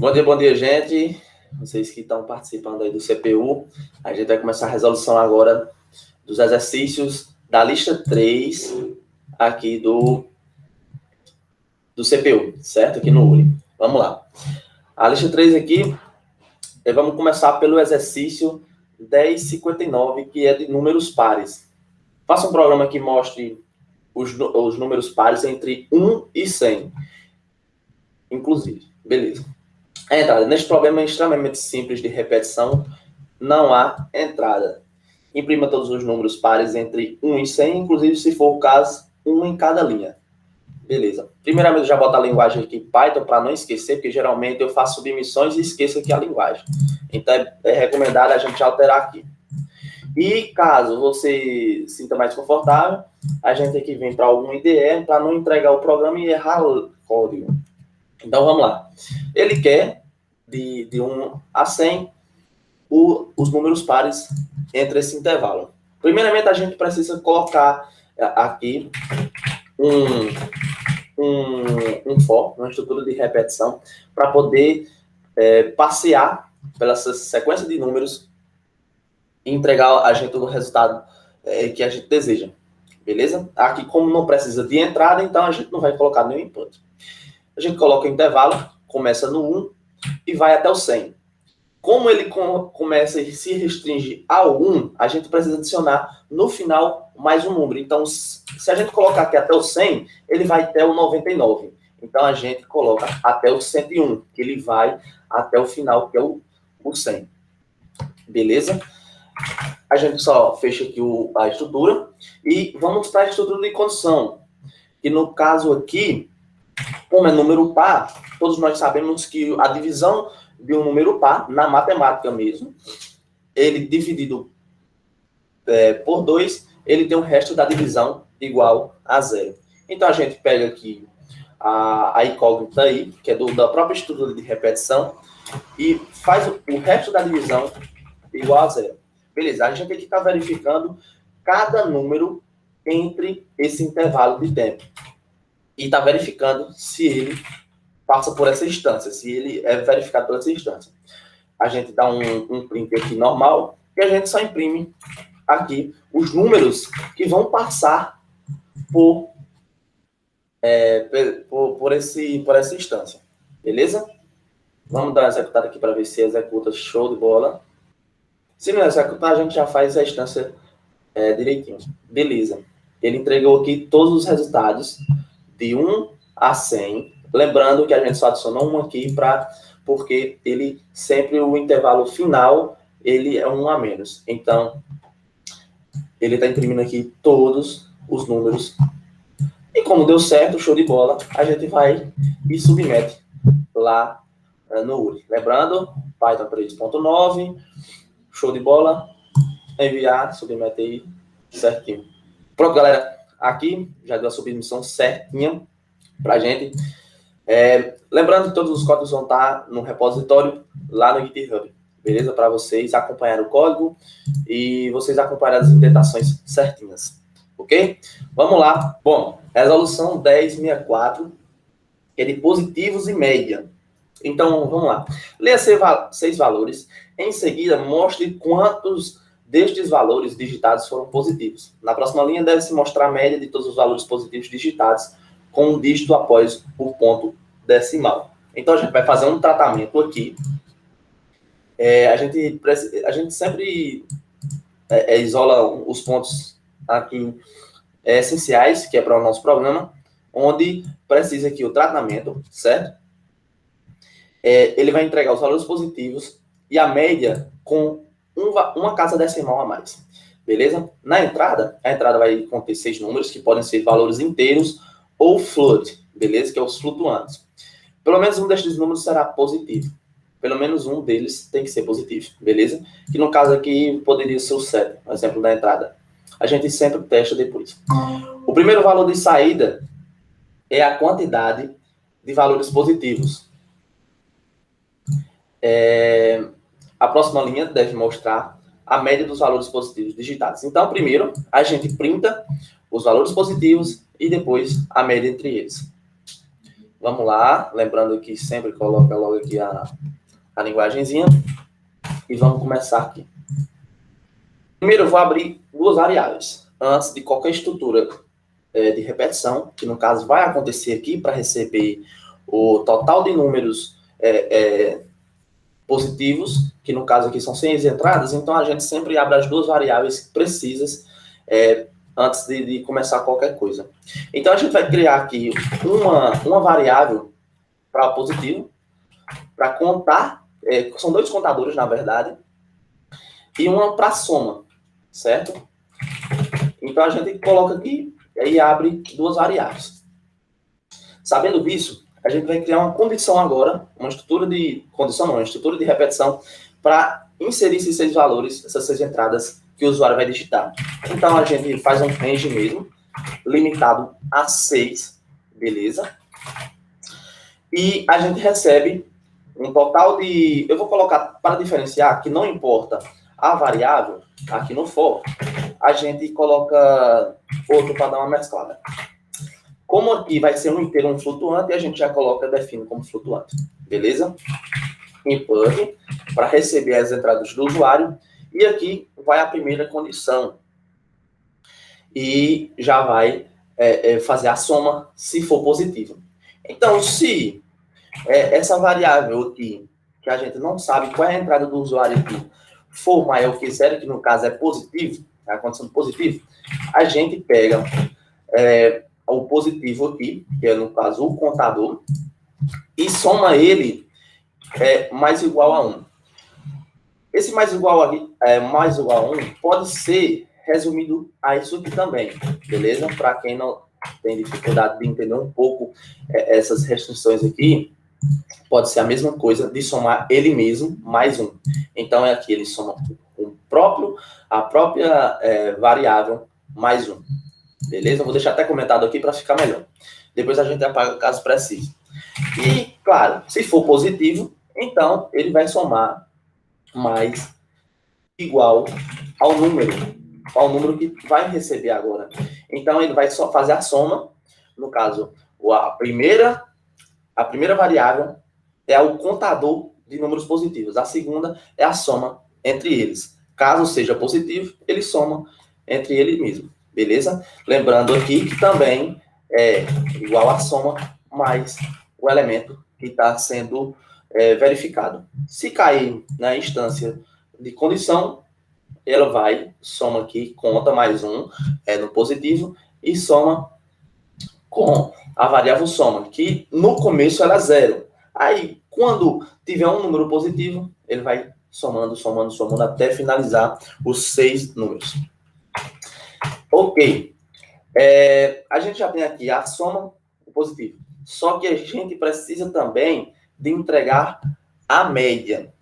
Bom dia, gente. Vocês que estão participando aí do CPU. A gente vai começar a resolução agora dos exercícios da lista 3 aqui do CPU, certo? Aqui no URI. Vamos lá. A lista 3 aqui, vamos começar pelo exercício 1059, que é de números pares. Faça um programa que mostre os números pares entre 1 e 100, inclusive. Beleza. A entrada. Neste problema é extremamente simples de repetição, não há entrada. Imprima todos os números pares entre 1 e 100, inclusive, se for o caso, 1 em cada linha. Beleza. Primeiramente, eu já boto a linguagem aqui Python para não esquecer, porque geralmente eu faço submissões e esqueço aqui a linguagem. Então, é recomendado a gente alterar aqui. E caso você sinta mais confortável, a gente aqui vem para algum IDE para não entregar o programa e errar o código. Então, vamos lá. Ele quer, de 1 a 100, os números pares entre esse intervalo. Primeiramente, a gente precisa colocar aqui um for, uma estrutura de repetição, para poder passear pela sequência de números e entregar a gente o resultado que a gente deseja. Beleza? Aqui, como não precisa de entrada, então a gente não vai colocar nenhum input. A gente coloca o intervalo, começa no 1 e vai até o 100. Como ele começa e se restringe ao 1, a gente precisa adicionar no final mais um número. Então, se a gente colocar aqui até o 100, ele vai até o 99. Então, a gente coloca até o 101, que ele vai até o final, que é o 100. Beleza? A gente só fecha aqui a estrutura e vamos para a estrutura de condição. E no caso aqui, como é número par, todos nós sabemos que a divisão de um número par, na matemática mesmo, ele dividido por 2, ele tem o resto da divisão igual a 0. Então, a gente pega aqui a incógnita aí, que é da própria estrutura de repetição, e faz o resto da divisão igual a 0. Beleza, a gente aqui está verificando cada número entre esse intervalo de tempo. E está verificando se ele passa por essa instância, se ele é verificado por essa instância. A gente dá um print aqui normal e a gente só imprime aqui os números que vão passar por essa instância. Beleza? Vamos dar uma executada aqui para ver se executa. Show de bola. Se não executar, a gente já faz a instância direitinho. Beleza. Ele entregou aqui todos os resultados de 1 a 100. Lembrando que a gente só adicionou um aqui porque ele sempre, o intervalo final, ele é 1 a menos. Então, ele está imprimindo aqui todos os números. E como deu certo, show de bola, a gente vai e submete lá no URI. Lembrando, Python 3.9, show de bola, enviar, submete aí certinho. Pronto, galera, aqui já deu a submissão certinha pra gente. Lembrando que todos os códigos vão estar no repositório lá no GitHub, beleza? Para vocês acompanharem o código e vocês acompanharem as indentações certinhas, ok? Vamos lá. Bom, resolução 1064, que é de positivos e média. Então, vamos lá. Leia 6 valores. Em seguida, mostre quantos destes valores digitados foram positivos. Na próxima linha, deve-se mostrar a média de todos os valores positivos digitados com um dígito após o ponto decimal. Então, a gente vai fazer um tratamento aqui. A gente sempre isola os pontos aqui essenciais, que é para o nosso programa, onde precisa aqui o tratamento, certo? Ele vai entregar os valores positivos e a média com uma casa decimal a mais. Beleza? Na entrada, a entrada vai conter 6 números, que podem ser valores inteiros ou float, beleza? Que é os flutuantes. Pelo menos um destes números será positivo. Pelo menos um deles tem que ser positivo, beleza? Que no caso aqui poderia ser o 7, o exemplo da entrada. A gente sempre testa depois. O primeiro valor de saída é a quantidade de valores positivos. A próxima linha deve mostrar a média dos valores positivos digitados. Então, primeiro, a gente printa os valores positivos e depois a média entre eles. Vamos lá, lembrando que sempre coloca logo aqui a linguagenzinha. E vamos começar aqui. Primeiro, eu vou abrir duas variáveis. Antes de qualquer estrutura de repetição, que no caso vai acontecer aqui para receber o total de números positivos, que no caso aqui são 100 entradas, então a gente sempre abre as duas variáveis precisas antes de começar qualquer coisa. Então a gente vai criar aqui uma variável para o positivo, para contar, são dois contadores na verdade, e uma para soma, certo? Então a gente coloca aqui e abre duas variáveis. Sabendo disso, a gente vai criar uma condição agora, uma estrutura de condição, não, uma estrutura de repetição para inserir esses 6 valores, essas 6 entradas que o usuário vai digitar. Então a gente faz um range mesmo, limitado a 6, beleza? E a gente recebe um total de... Eu vou colocar para diferenciar que não importa a variável, aqui no for, a gente coloca outro para dar uma mesclada. Como aqui vai ser um inteiro, um flutuante, a gente já define como flutuante, beleza? Input, para receber as entradas do usuário, e aqui vai a primeira condição. E já vai fazer a soma, se for positivo. Então, se essa variável aqui, que a gente não sabe qual é a entrada do usuário aqui, for maior que 0, que no caso é positivo, é a condição de positivo, a gente pega o positivo aqui, que é no caso o contador, e soma ele mais igual a 1. Esse mais igual a 1 pode ser resumido a isso aqui também, beleza? Para quem não tem dificuldade de entender um pouco essas restrições aqui, pode ser a mesma coisa de somar ele mesmo mais 1. Então, aqui ele soma a própria variável mais 1. Beleza? Eu vou deixar até comentado aqui para ficar melhor. Depois a gente apaga caso precise. E, claro, se for positivo, então ele vai somar mais igual ao número que vai receber agora. Então, ele vai só fazer a soma. No caso, a primeira variável é o contador de números positivos. A segunda é a soma entre eles. Caso seja positivo, ele soma entre ele mesmo. Beleza? Lembrando aqui que também é igual a soma mais o elemento que está sendo verificado. Se cair na instância de condição, ela vai, soma aqui, conta mais 1 no positivo e soma com a variável soma, que no começo ela é 0. Aí, quando tiver um número positivo, ele vai somando até finalizar os 6 números. Ok. A gente já tem aqui a soma, o positivo. Só que a gente precisa também de entregar a média.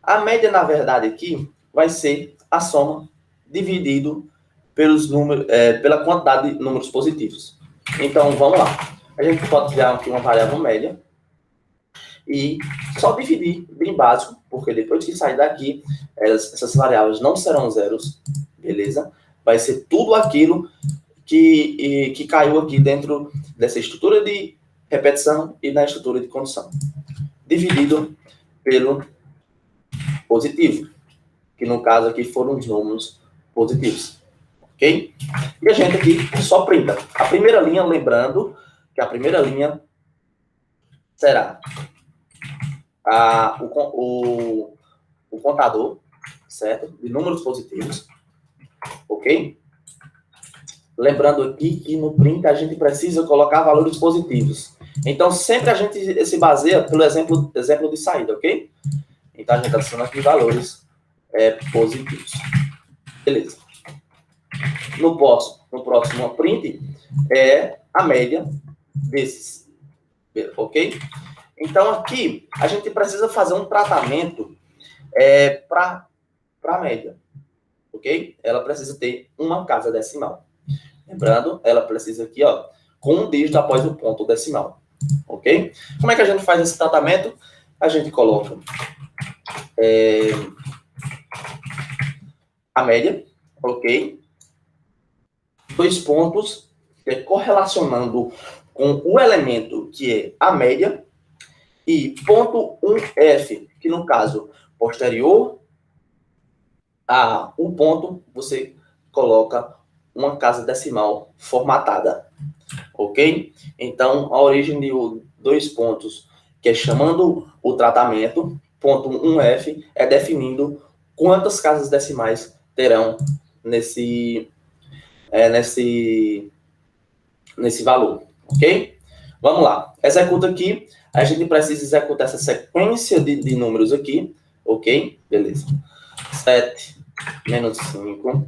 A média, na verdade, aqui vai ser a soma dividido pela quantidade de números positivos. Então, vamos lá. A gente pode criar aqui uma variável média e só dividir bem básico, porque depois que sair daqui, essas variáveis não serão zeros, beleza? Vai ser tudo aquilo que caiu aqui dentro dessa estrutura de repetição e na estrutura de condição. Dividido pelo positivo, que no caso aqui foram os números positivos. Ok? E a gente aqui só printa. A primeira linha, lembrando que a primeira linha será o contador, certo? De números positivos. Ok? Lembrando aqui que no print a gente precisa colocar valores positivos. Então, sempre a gente se baseia pelo exemplo de saída, ok? Então, a gente adiciona aqui valores positivos. Beleza. No próximo print é a média desses. Ok? Então, aqui, a gente precisa fazer um tratamento para a média. Ok? Ela precisa ter uma casa decimal. Lembrando, ela precisa aqui, ó, com um dígito após o ponto decimal. Ok? Como é que a gente faz esse tratamento? A gente coloca a média, ok? 2 pontos, correlacionando com o elemento que é a média e ponto 1F, que no caso posterior a um ponto, você coloca uma casa decimal formatada, ok? Então, a origem de dois pontos, que é chamando o tratamento, ponto 1F, é definindo quantas casas decimais terão nesse valor, ok? Vamos lá. Executa aqui. A gente precisa executar essa sequência de números aqui, ok? Beleza. 7 menos 5.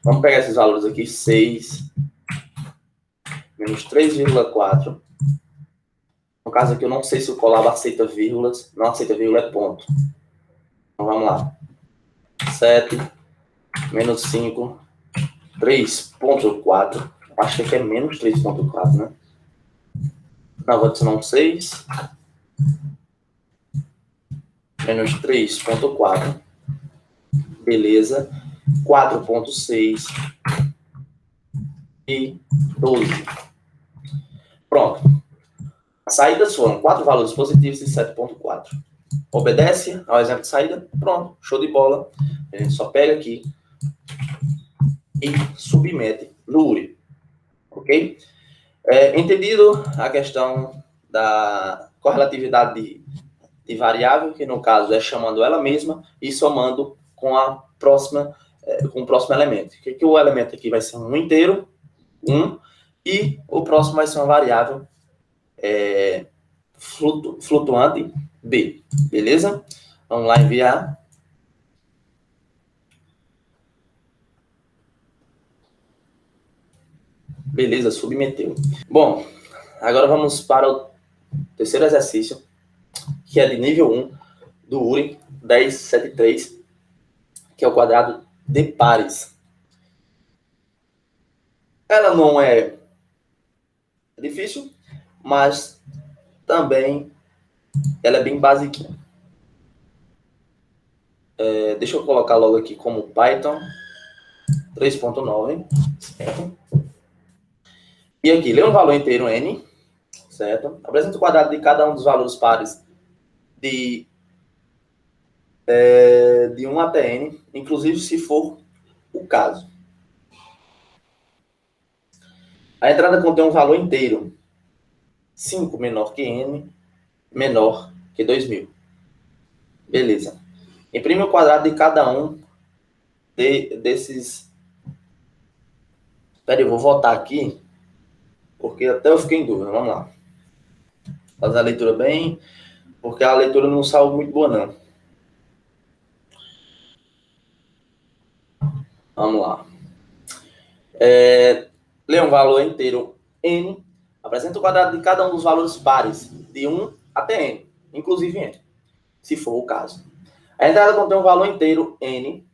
Vamos pegar esses valores aqui. 6 menos 3,4. No caso aqui, eu não sei se o Colab aceita vírgulas. Não aceita vírgula, é ponto. Então, vamos lá. 7 menos 5. 3,4. Acho que aqui é menos 3,4, né? Não, vou adicionar um 6. Menos 3,4. Beleza. 4,6. E 12. Pronto. As saídas foram 4 valores positivos e 7,4. Obedece ao exemplo de saída. Pronto. Show de bola. A gente só pega aqui e submete no URI. Ok? Entendido a questão da correlatividade de variável, que no caso é chamando ela mesma e somando com a próxima, com o próximo elemento. Que o elemento aqui vai ser um inteiro, 1, e o próximo vai ser uma variável flutuante, B. Beleza? Vamos lá enviar. Beleza, submeteu. Bom, agora vamos para o terceiro exercício, que é de nível 1 do URI 1073, que é o quadrado de pares. Ela não é difícil, mas também ela é bem basiquinha. Deixa eu colocar logo aqui como Python 3.9, certo? E aqui, lê um valor inteiro n, certo? Apresenta o quadrado de cada um dos valores pares de 1 até n, inclusive se for o caso. A entrada contém um valor inteiro, 5 menor que n, menor que 2000. Beleza. Imprime o quadrado de cada um desses... Espera aí, eu vou voltar aqui, porque até eu fiquei em dúvida. Vamos lá. Fazer a leitura bem, porque a leitura não saiu muito boa, não. Vamos lá. Lê um valor inteiro n, apresenta o quadrado de cada um dos valores pares, de 1 até n, inclusive n, se for o caso. A entrada contém um valor inteiro n,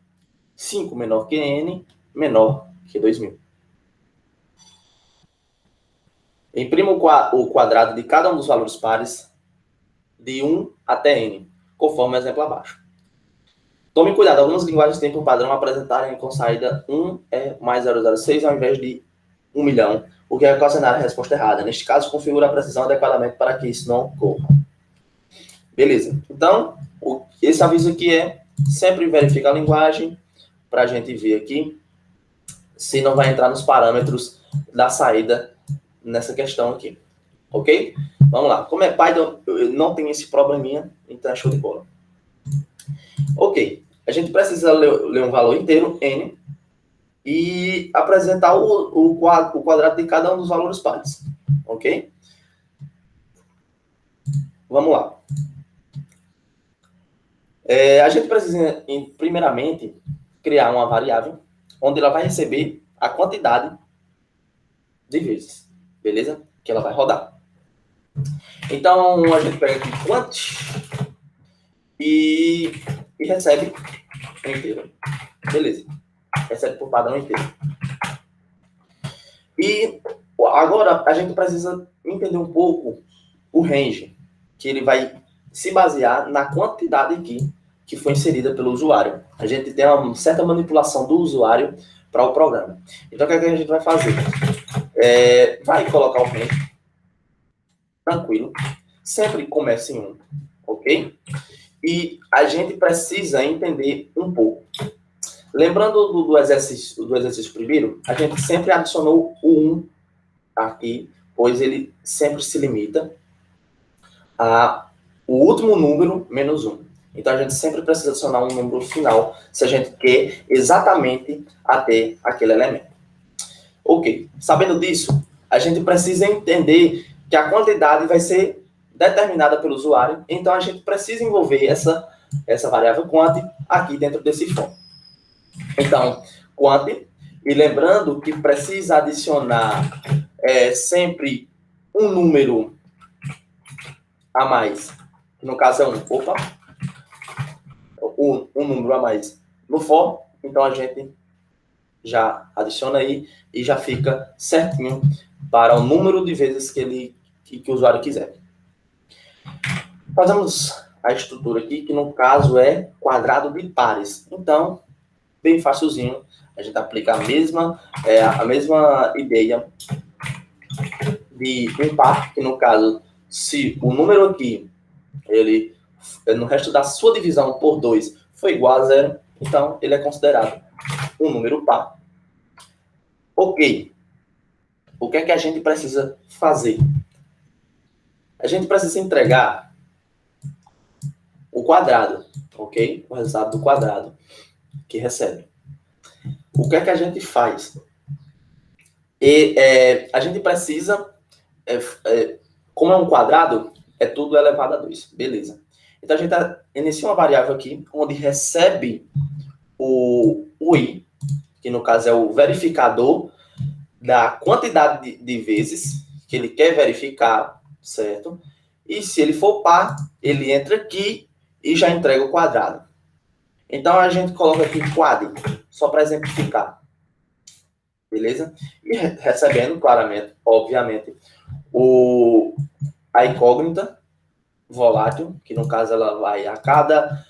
5 menor que n, menor que 2000. Imprima o quadrado de cada um dos valores pares, de 1 até n, conforme o exemplo abaixo. Tome cuidado, algumas linguagens têm por padrão apresentarem com saída 1 mais 006 ao invés de 1 milhão, o que é ocasionar a resposta errada. Neste caso, configura a precisão adequadamente para que isso não ocorra. Beleza. Então, esse aviso aqui sempre verifica a linguagem para a gente ver aqui se não vai entrar nos parâmetros da saída nessa questão aqui. Ok? Vamos lá. Como é Python, não tem esse probleminha, então é show de bola. Ok. A gente precisa ler um valor inteiro, n, e apresentar o quadrado de cada um dos valores pares. Ok? Vamos lá. A gente precisa, primeiramente, criar uma variável onde ela vai receber a quantidade de vezes, beleza? Que ela vai rodar. Então, a gente pega aqui quant e recebe inteiro. Beleza. Recebe por padrão inteiro. E agora a gente precisa entender um pouco o range, que ele vai se basear na quantidade aqui que foi inserida pelo usuário. A gente tem uma certa manipulação do usuário para o programa. Então, o que é que a gente vai fazer? Vai colocar o range tranquilo. Sempre comece em 1, ok? E a gente precisa entender um pouco. Lembrando do exercício primeiro, a gente sempre adicionou o 1 aqui, pois ele sempre se limita a o último número menos 1. Então, a gente sempre precisa adicionar um número final se a gente quer exatamente até aquele elemento. Ok, sabendo disso, a gente precisa entender que a quantidade vai ser determinada pelo usuário, então a gente precisa envolver essa variável quant aqui dentro desse for. Então, quant, e lembrando que precisa adicionar sempre um número a mais, que no caso é 1. Opa! Um número a mais no for, então a gente já adiciona aí e já fica certinho para o número de vezes que o usuário quiser. Fazemos a estrutura aqui, que no caso é quadrado de pares. Então, bem facilzinho, a gente aplica a mesma ideia de um par, que no caso, se o número aqui, ele no resto da sua divisão por 2 foi igual a 0, então ele é considerado um número par. Ok. O que é que a gente precisa fazer? A gente precisa entregar o quadrado, ok? O resultado do quadrado que recebe. O que é que a gente faz? A gente precisa, como é um quadrado, é tudo elevado a 2, beleza. Então, a gente inicia uma variável aqui, onde recebe o i, que no caso é o verificador da quantidade de vezes que ele quer verificar, certo? E se ele for par, ele entra aqui e já entrega o quadrado. Então, a gente coloca aqui quad, só para exemplificar. Beleza? E recebendo, claramente, obviamente, a incógnita volátil, que no caso ela vai, a cada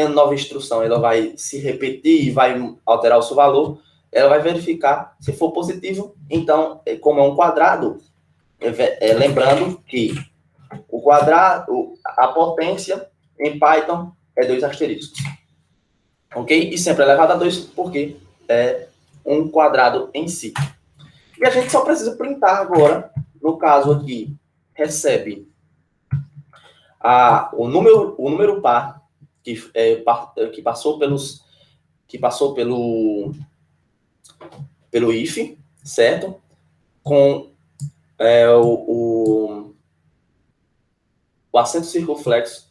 nova instrução, ela vai se repetir e vai alterar o seu valor. Ela vai verificar, se for positivo, então, como é um quadrado, lembrando que o quadrado, a potência em Python é 2 asteriscos. Ok? E sempre elevado a 2, porque é um quadrado em si. E a gente só precisa printar agora, no caso aqui, recebe o número par que passou pelo if, certo? Com o acento circunflexo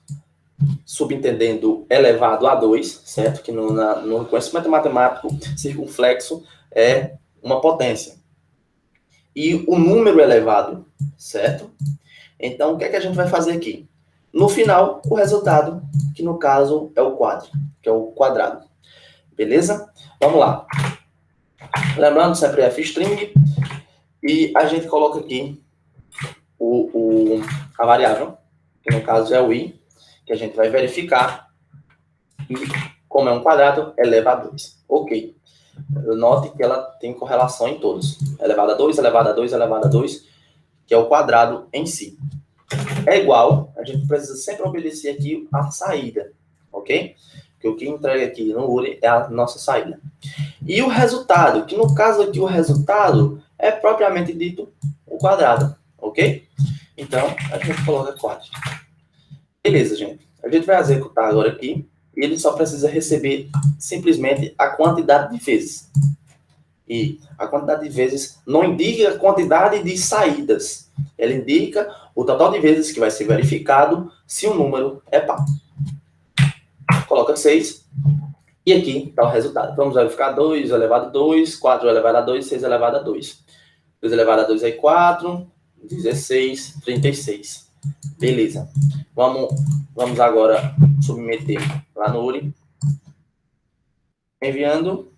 subentendendo elevado a 2, certo? Que no conhecimento matemático, circunflexo é uma potência. E o número elevado, certo? Então, o que é que a gente vai fazer aqui? No final, o resultado, que no caso é o quadro, que é o quadrado. Beleza? Vamos lá. Lembrando, sempre f-string, e a gente coloca aqui a variável, que no caso é o i, que a gente vai verificar, e como é um quadrado, eleva a 2. Ok. Note que ela tem correlação em todos. Elevado a 2, elevado a 2, elevado a 2, que é o quadrado em si. É igual, a gente precisa sempre obedecer aqui a saída, ok? Porque o que entrega aqui no URI é a nossa saída. E o resultado, que no caso aqui o resultado é propriamente dito o quadrado, ok? Então, a gente coloca 4. Beleza, gente. A gente vai executar agora aqui, e ele só precisa receber simplesmente a quantidade de vezes. E a quantidade de vezes não indica a quantidade de saídas. Ela indica o total de vezes que vai ser verificado se o número é par. Coloca 6. E aqui está o resultado. Vamos verificar 2 elevado a 2, 4 elevado a 2, 6 elevado a 2. 2 elevado a 2 é 4, 16, 36. Beleza. Vamos agora submeter lá no URI. Enviando.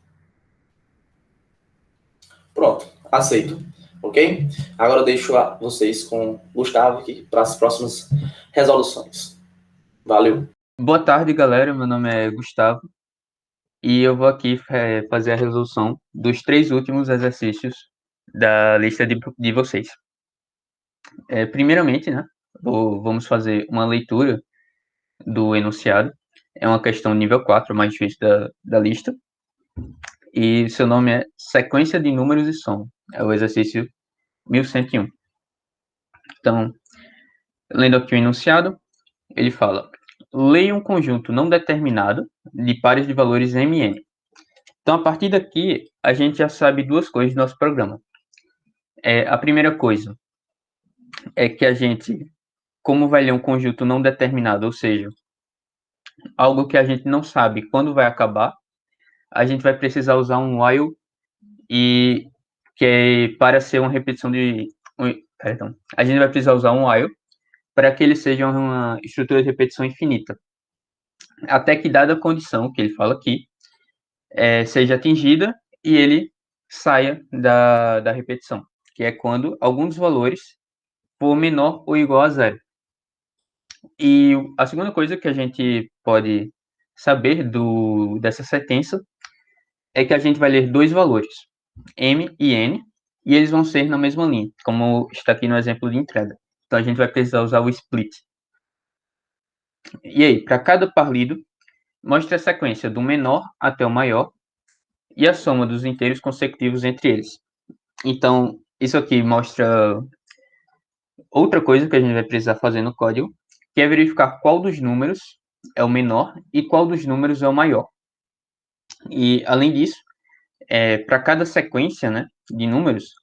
Pronto, aceito. Ok? Agora eu deixo vocês com o Gustavo aqui para as próximas resoluções. Valeu. Boa tarde, galera. Meu nome é Gustavo e eu vou aqui fazer a resolução dos 3 últimos exercícios da lista de vocês. Primeiramente, né, vamos fazer uma leitura do enunciado. É uma questão nível 4, mais difícil da lista. E seu nome é Sequência de Números e Soma. É o exercício 1101. Então, lendo aqui o enunciado, ele fala: leia um conjunto não determinado de pares de valores mn. Então, a partir daqui, a gente já sabe duas coisas do nosso programa. A primeira coisa é que a gente, como vai ler um conjunto não determinado, ou seja, algo que a gente não sabe quando vai acabar, a gente vai precisar usar um while e que para ser uma repetição de... Perdão. A gente vai precisar usar um while para que ele seja uma estrutura de repetição infinita. Até que dada a condição que ele fala aqui, seja atingida e ele saia da repetição, que é quando algum dos valores for menor ou igual a zero. E a segunda coisa que a gente pode saber dessa sentença é que a gente vai ler dois valores, m e n, e eles vão ser na mesma linha, como está aqui no exemplo de entrega. Então a gente vai precisar usar o split. E aí, para cada par lido, mostre a sequência do menor até o maior e a soma dos inteiros consecutivos entre eles. Então, isso aqui mostra outra coisa que a gente vai precisar fazer no código, que é verificar qual dos números é o menor e qual dos números é o maior. E, além disso, para cada sequência, né, de números,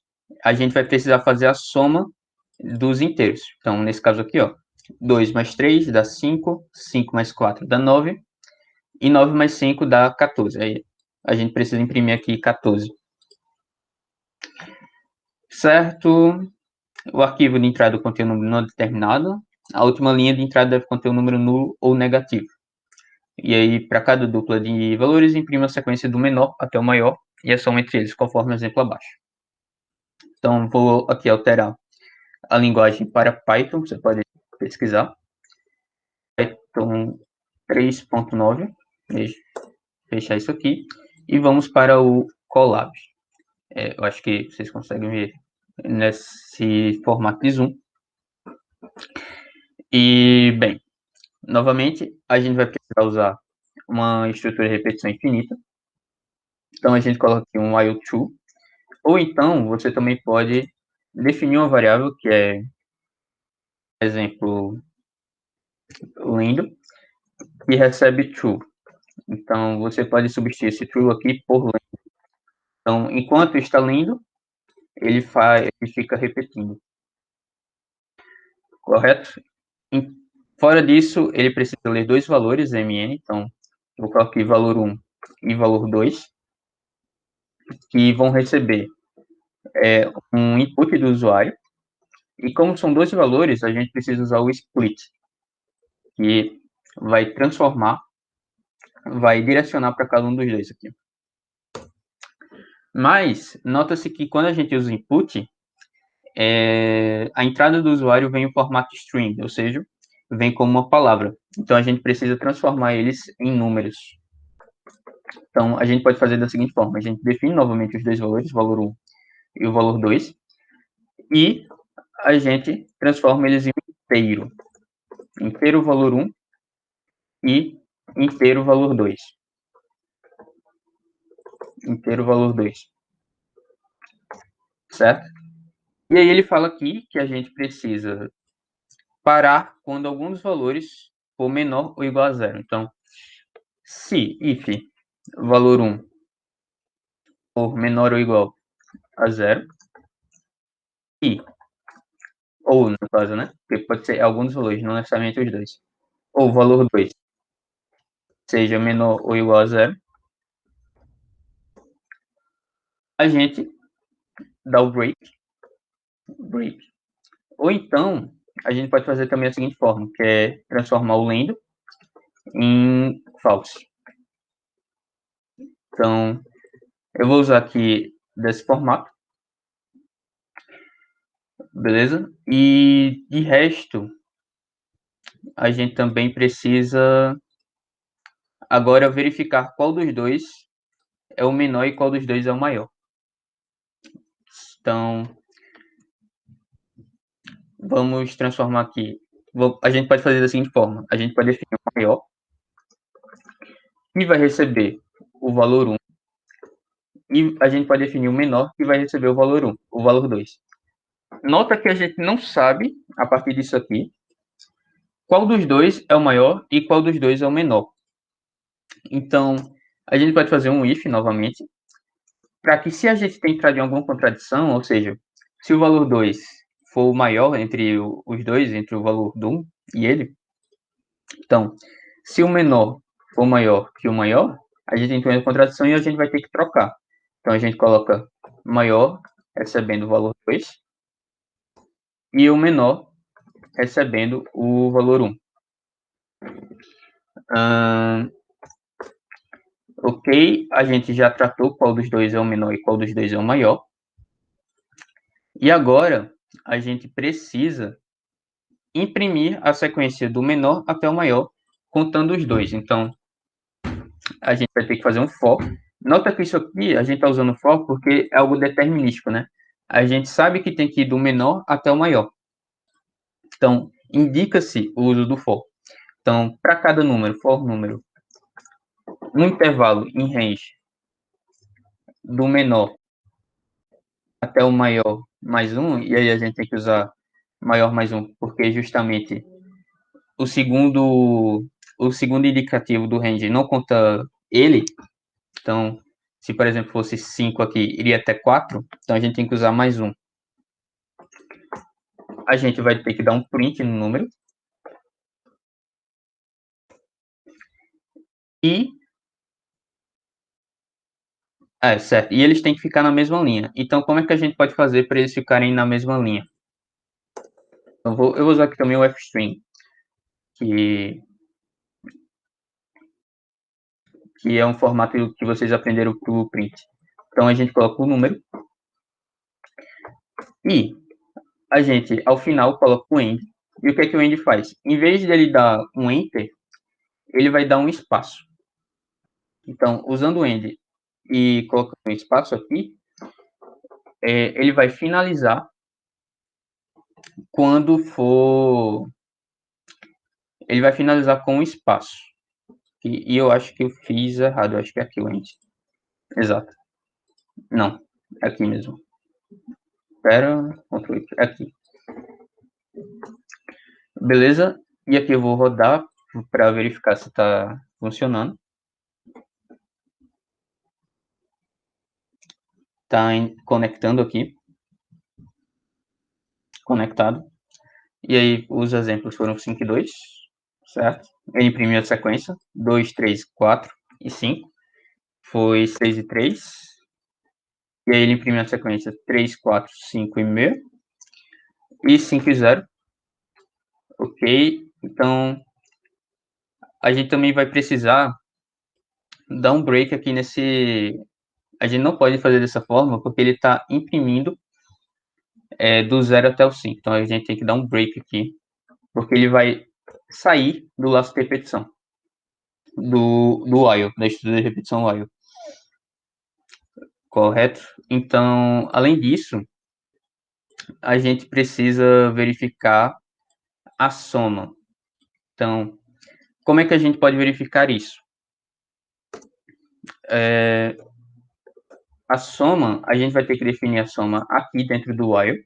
a gente vai precisar fazer a soma dos inteiros. Então, nesse caso aqui, ó, 2 mais 3 dá 5, 5 mais 4 dá 9, e 9 mais 5 dá 14. Aí a gente precisa imprimir aqui 14. Certo? O arquivo de entrada contém um número não determinado. A última linha de entrada deve conter um número nulo ou negativo. E aí, para cada dupla de valores, imprima a sequência do menor até o maior e a soma entre eles, conforme o exemplo abaixo. Então, vou aqui alterar a linguagem para Python, você pode pesquisar. Python 3.9, fechar isso aqui. E vamos para o Colab. Eu acho que vocês conseguem ver nesse formato de zoom. E, bem, novamente, a gente vai precisar usar uma estrutura de repetição infinita. Então, a gente coloca aqui um while true. Ou então, você também pode definir uma variável que é, por exemplo, lendo, que recebe true. Então, você pode substituir esse true aqui por lendo. Então, enquanto está lendo, ele fica repetindo. Correto? Fora disso, ele precisa ler dois valores mn. Então, vou colocar aqui valor 1 e valor 2, que vão receber um input do usuário. E como são dois valores, a gente precisa usar o split, que vai transformar, vai direcionar para cada um dos dois aqui. Mas, nota-se que quando a gente usa input, a entrada do usuário vem em formato string, ou seja, vem como uma palavra. Então, a gente precisa transformar eles em números. Então, a gente pode fazer da seguinte forma: a gente define novamente os dois valores, o valor 1 e o valor 2, e a gente transforma eles em inteiro. Inteiro valor 1 e inteiro valor 2. Inteiro valor 2. Certo? E aí ele fala aqui que a gente precisa parar quando algum dos valores for menor ou igual a zero. Então, se if valor 1 for menor ou igual a zero, e, ou no caso, né? Porque pode ser algum dos valores, não necessariamente os dois. Ou o valor 2 seja menor ou igual a zero, a gente dá o break. Ou então, a gente pode fazer também a seguinte forma, que é transformar o lendo em false. Então, eu vou usar aqui desse formato. Beleza? E de resto, a gente também precisa agora verificar qual dos dois é o menor e qual dos dois é o maior. Então, vamos transformar aqui. A gente pode fazer da seguinte forma. A gente pode definir o maior, que vai receber o valor 1, e a gente pode definir o menor, que vai receber o valor 1, o valor 2. Nota que a gente não sabe, a partir disso aqui, qual dos dois é o maior e qual dos dois é o menor. Então, a gente pode fazer um if novamente, para que se a gente tem entrado em alguma contradição, ou seja, se o valor 2 for o maior entre os dois, entre o valor do 1 e ele, então, se o menor for maior que o maior, a gente entrou em contradição e a gente vai ter que trocar. Então, a gente coloca maior recebendo o valor 2 e o menor recebendo o valor 1. Ok, a gente já tratou qual dos dois é o menor e qual dos dois é o maior. E agora, a gente precisa imprimir a sequência do menor até o maior, contando os dois. Então, a gente vai ter que fazer um for. Nota que isso aqui, a gente está usando for porque é algo determinístico, né? A gente sabe que tem que ir do menor até o maior. Então, indica-se o uso do for. Então, para cada número, for número, no intervalo em range do menor até o maior mais um, e aí a gente tem que usar maior mais um, porque justamente o segundo indicativo do range não conta ele. Então, se por exemplo fosse 5 aqui, iria até 4, então a gente tem que usar mais um. A gente vai ter que dar um print no número. E certo. E eles têm que ficar na mesma linha. Então, como é que a gente pode fazer para eles ficarem na mesma linha? Eu vou usar aqui também o fstring, que é um formato que vocês aprenderam para o print. Então, a gente coloca o número. E a gente, ao final, coloca o end. E o que é que o end faz? Em vez dele dar um enter, ele vai dar um espaço. Então, usando o end e colocando um espaço aqui, ele vai finalizar quando for... Ele vai finalizar com um espaço. E eu acho que eu fiz errado. Eu acho que é aqui o end. Exato. Não, é aqui mesmo. Espera, Ctrl é aqui. Beleza? E aqui eu vou rodar para verificar se está funcionando. Está conectando aqui. Conectado. E aí os exemplos foram 5 e 2, certo? Ele imprimiu a sequência 2, 3, 4 e 5. Foi 6 e 3. E aí ele imprimiu a sequência 3, 4, 5 e meio. E 5 e 0. Ok? Então, a gente também vai precisar dar um break aqui nesse... A gente não pode fazer dessa forma, porque ele está imprimindo do 0 até o 5. Então, a gente tem que dar um break aqui, porque ele vai sair do laço de repetição, do while, da estrutura de repetição while. Correto? Então, além disso, a gente precisa verificar a soma. Então, como é que a gente pode verificar isso? A soma, a gente vai ter que definir a soma aqui dentro do while,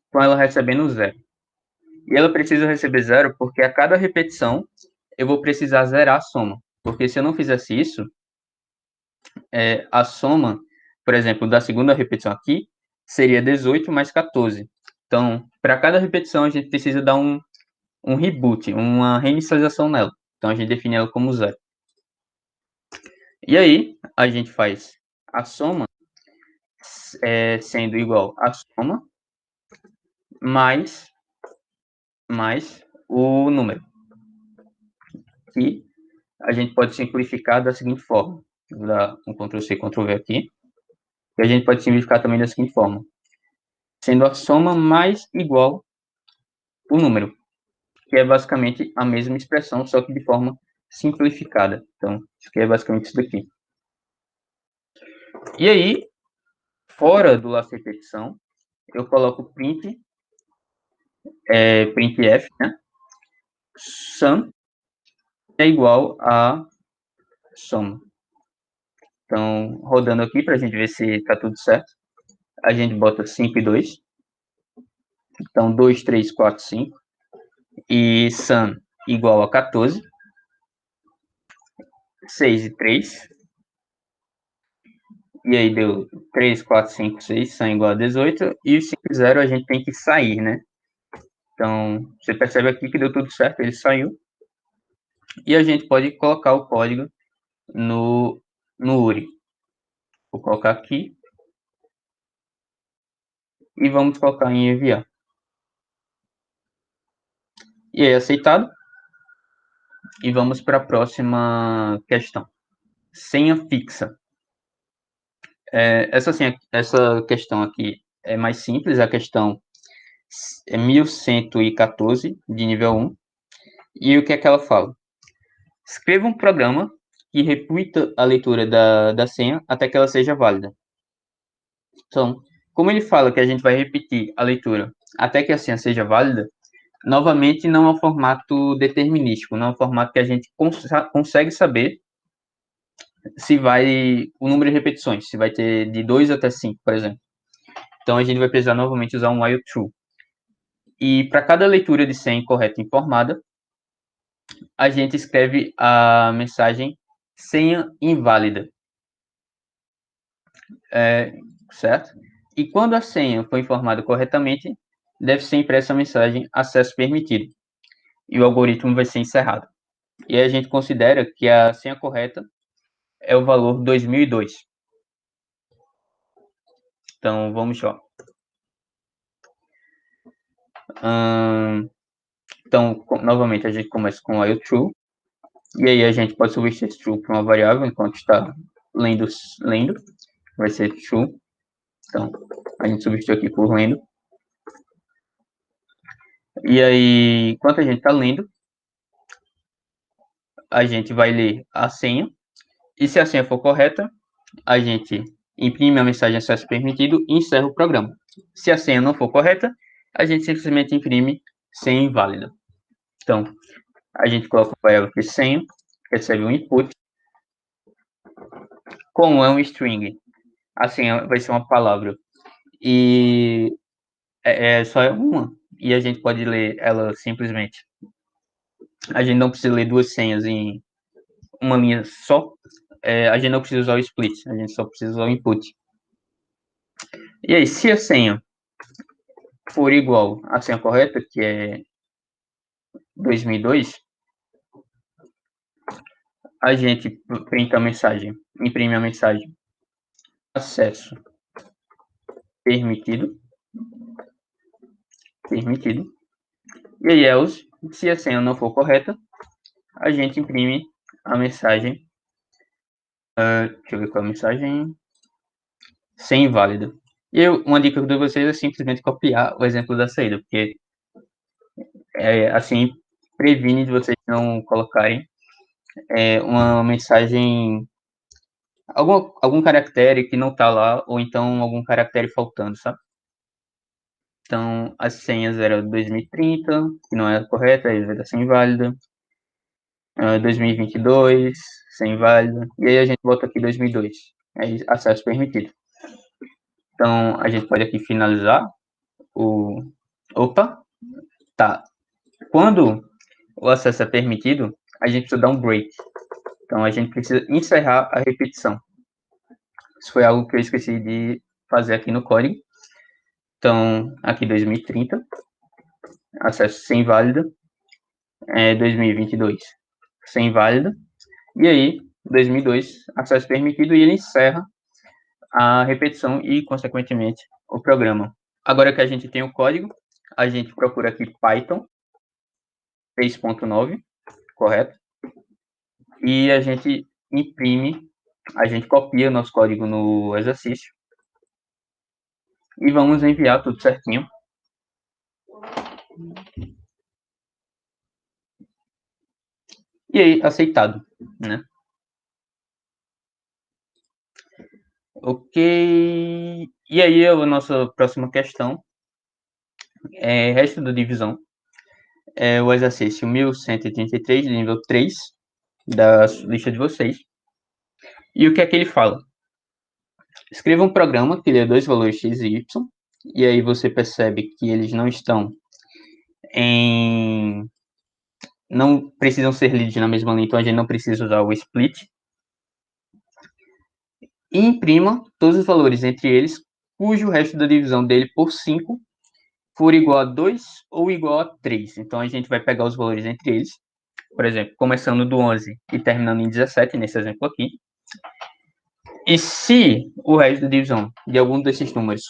com ela recebendo 0. E ela precisa receber 0 porque a cada repetição eu vou precisar zerar a soma. Porque se eu não fizesse isso, a soma, por exemplo, da segunda repetição aqui, seria 18 mais 14. Então, para cada repetição, a gente precisa dar um reboot, uma reinicialização nela. Então, a gente define ela como 0. E aí, a gente faz a soma sendo igual a soma mais o número. Que a gente pode simplificar da seguinte forma. Vou dar um Ctrl+C, Ctrl+V aqui. E a gente pode simplificar também da seguinte forma. Sendo a soma mais igual o número, que é basicamente a mesma expressão, só que de forma simplificada. Então, isso aqui é basicamente isso daqui. E aí, fora do laço de repetição, eu coloco print printf, né? Sum é igual a soma. Então, rodando aqui para a gente ver se está tudo certo. A gente bota 5 e 2. Então, 2, 3, 4, 5. E sum igual a 14. 6 e 3. E aí deu 3, 4, 5, 6. Sum igual a 18. E o 5 e 0 a gente tem que sair, né? Então, você percebe aqui que deu tudo certo. Ele saiu. E a gente pode colocar o código no URI. Vou colocar aqui. E vamos colocar em enviar. E aí, aceitado. E vamos para a próxima questão. Senha fixa. Essa questão aqui é mais simples. A questão é 1114, de nível 1. E o que é que ela fala? Escreva um programa que repita a leitura da senha até que ela seja válida. Então, como ele fala que a gente vai repetir a leitura até que a senha seja válida, novamente não é um formato determinístico, não é um formato que a gente consegue saber se vai o número de repetições, se vai ter de 2 até 5, por exemplo. Então a gente vai precisar novamente usar um while true. E para cada leitura de senha incorreta informada, a gente escreve a mensagem senha inválida. Certo? E quando a senha for informada corretamente, deve ser impressa a mensagem acesso permitido. E o algoritmo vai ser encerrado. E aí a gente considera que a senha correta é o valor 2002. Então, vamos lá. Então, novamente, a gente começa com while true. E aí a gente pode substituir esse true para uma variável enquanto está lendo. Vai ser true. Então, a gente substitui aqui por lendo. E aí, enquanto a gente está lendo, a gente vai ler a senha. E se a senha for correta, a gente imprime a mensagem acesso permitido e encerra o programa. Se a senha não for correta, a gente simplesmente imprime senha inválida. Então, a gente coloca o variável aqui senha, recebe um input. Como é um string, a senha vai ser uma palavra e só é uma, e a gente pode ler ela simplesmente. A gente não precisa ler duas senhas em uma linha só. A gente não precisa usar o split, a gente só precisa usar o input. E aí, se a senha for igual à senha correta, que é 2002, a gente printa a mensagem, imprime a mensagem acesso permitido. E aí, else, se a senha não for correta, a gente imprime a mensagem. Deixa eu ver qual é a mensagem. Sem inválida. E uma dica que eu dou a vocês é simplesmente copiar o exemplo da saída, porque assim previne de vocês não colocarem uma mensagem, algum caractere que não está lá, ou então algum caractere faltando, sabe? Então, as senhas eram 2030, que não é correta, aí vai dar sem inválida. 2022, sem inválida. E aí a gente bota aqui 2002. Aí acesso permitido. Então, a gente pode aqui finalizar o... Opa! Tá. Quando o acesso é permitido, a gente precisa dar um break. Então, a gente precisa encerrar a repetição. Isso foi algo que eu esqueci de fazer aqui no código. Então, aqui 2030, acesso sem válida, 2022 sem válida, e aí 2002, acesso permitido, e ele encerra a repetição e, consequentemente, o programa. Agora que a gente tem o código, a gente procura aqui Python 3.9, correto? E a gente imprime, a gente copia nosso código no exercício e vamos enviar tudo certinho. E aí, aceitado, né? Ok. E aí, a nossa próxima questão Resto da divisão é o exercício 1133, de nível 3, da lista de vocês. E o que é que ele fala? Escreva um programa que lê dois valores x e y, e aí você percebe que eles não estão não precisam ser lidos na mesma linha, então a gente não precisa usar o split. E imprima todos os valores entre eles, cujo resto da divisão dele por 5 for igual a 2 ou igual a 3. Então a gente vai pegar os valores entre eles, por exemplo, começando do 11 e terminando em 17, nesse exemplo aqui. E se o resto da divisão de algum desses números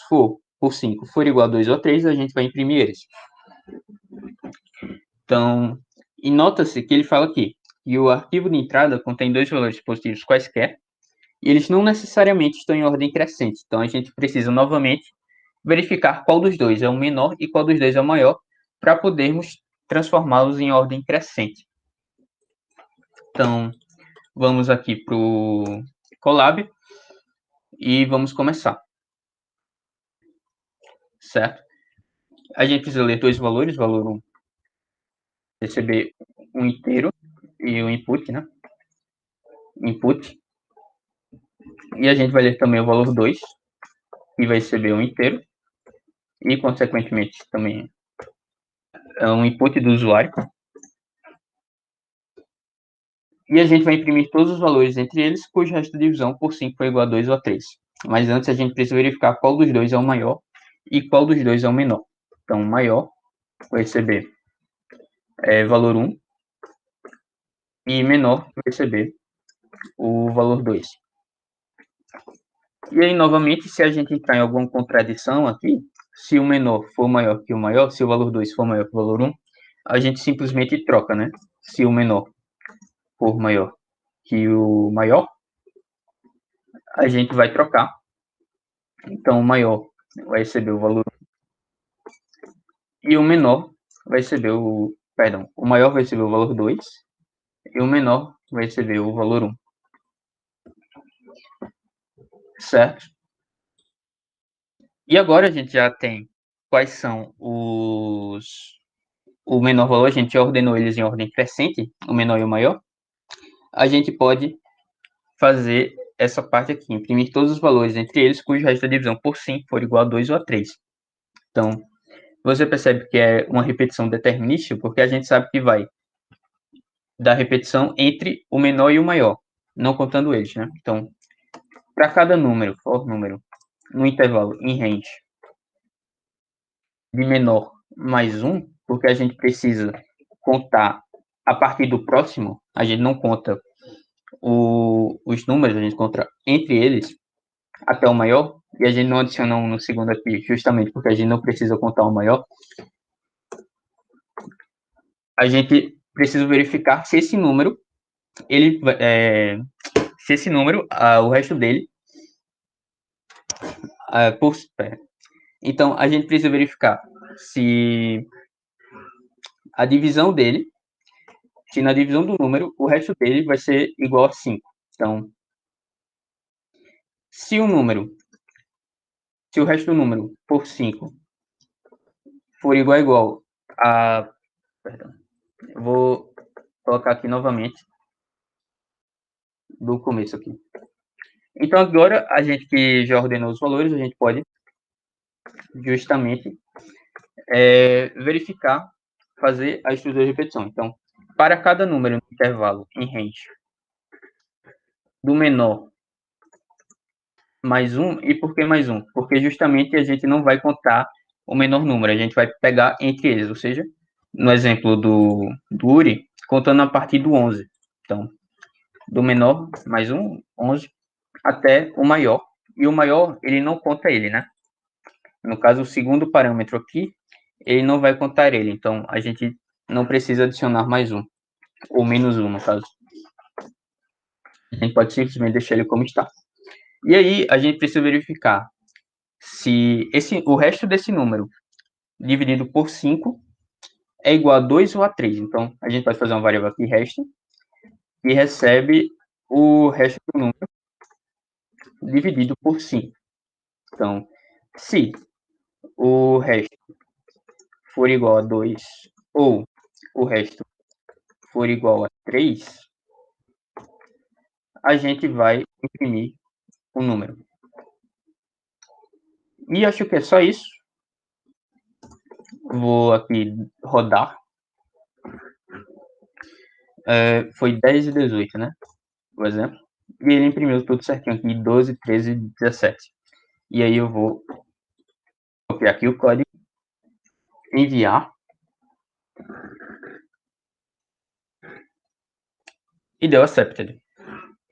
por 5 for igual a 2 ou a 3, a gente vai imprimir eles. Então, e nota-se que ele fala aqui que o arquivo de entrada contém dois valores positivos quaisquer, e eles não necessariamente estão em ordem crescente. Então, a gente precisa novamente verificar qual dos dois é o menor e qual dos dois é o maior, para podermos transformá-los em ordem crescente. Então, vamos aqui para o Colab e vamos começar. Certo? A gente precisa ler dois valores, valor 1, receber um inteiro e o input, né? Input. E a gente vai ler também o valor 2, que vai receber um inteiro e, consequentemente, também é um input do usuário. E a gente vai imprimir todos os valores entre eles, cujo resto da divisão por 5 foi igual a 2 ou a 3. Mas antes a gente precisa verificar qual dos dois é o maior e qual dos dois é o menor. Então, o maior vai receber valor 1 e menor vai receber o valor 2. E aí, novamente, se a gente entrar em alguma contradição aqui, se o menor for maior que o maior, se o valor 2 for maior que o valor 1, a gente simplesmente troca, né? Se o menor for maior que o maior, a gente vai trocar. Então, o maior vai receber o valor 1 e o menor vai receber o maior vai receber o valor 2 e o menor vai receber o valor 1. Certo? E agora a gente já tem quais são o menor valor, a gente já ordenou eles em ordem crescente, o menor e o maior. A gente pode fazer essa parte aqui, imprimir todos os valores entre eles, cujo resto da divisão por 5 for igual a 2 ou a 3. Então, você percebe que é uma repetição determinística, porque a gente sabe que vai dar repetição entre o menor e o maior, não contando eles, né? Então, para cada número, for número, no intervalo em range de menor mais 1, porque a gente precisa contar a partir do próximo, a gente não conta os números, a gente conta entre eles até o maior, e a gente não adiciona um no segundo aqui, justamente porque a gente não precisa contar o maior. A gente precisa verificar se esse número, o resto dele, então a gente precisa verificar se a divisão dele, se na divisão do número, o resto dele vai ser igual a 5. Então, se o resto do número por 5 for igual a... Perdão, eu vou colocar aqui novamente do começo aqui. Então, agora, a gente que já ordenou os valores, a gente pode justamente verificar, fazer a estrutura de repetição. Então, para cada número no intervalo em range do menor mais 1, e por que mais 1? Porque justamente a gente não vai contar o menor número, a gente vai pegar entre eles, ou seja, no exemplo do Uri, contando a partir do 11. Então, do menor mais 1, 11, até o maior. E o maior, ele não conta ele, né? No caso, o segundo parâmetro aqui, ele não vai contar ele. Então, a gente não precisa adicionar mais 1, ou menos 1, no caso. A gente pode simplesmente deixar ele como está. E aí, a gente precisa verificar se o resto desse número dividido por 5 é igual a 2 ou a 3. Então, a gente pode fazer uma variável aqui, resto, e recebe o resto do número dividido por 5. Então, se o resto for igual a 2 ou o resto for igual a 3, a gente vai imprimir o número. E acho que é só isso. Vou aqui rodar. Foi 10 e 18, né? Por exemplo. E ele imprimiu tudo certinho aqui, 12, 13 e 17. E aí eu vou copiar aqui o código, enviar. E deu accepted.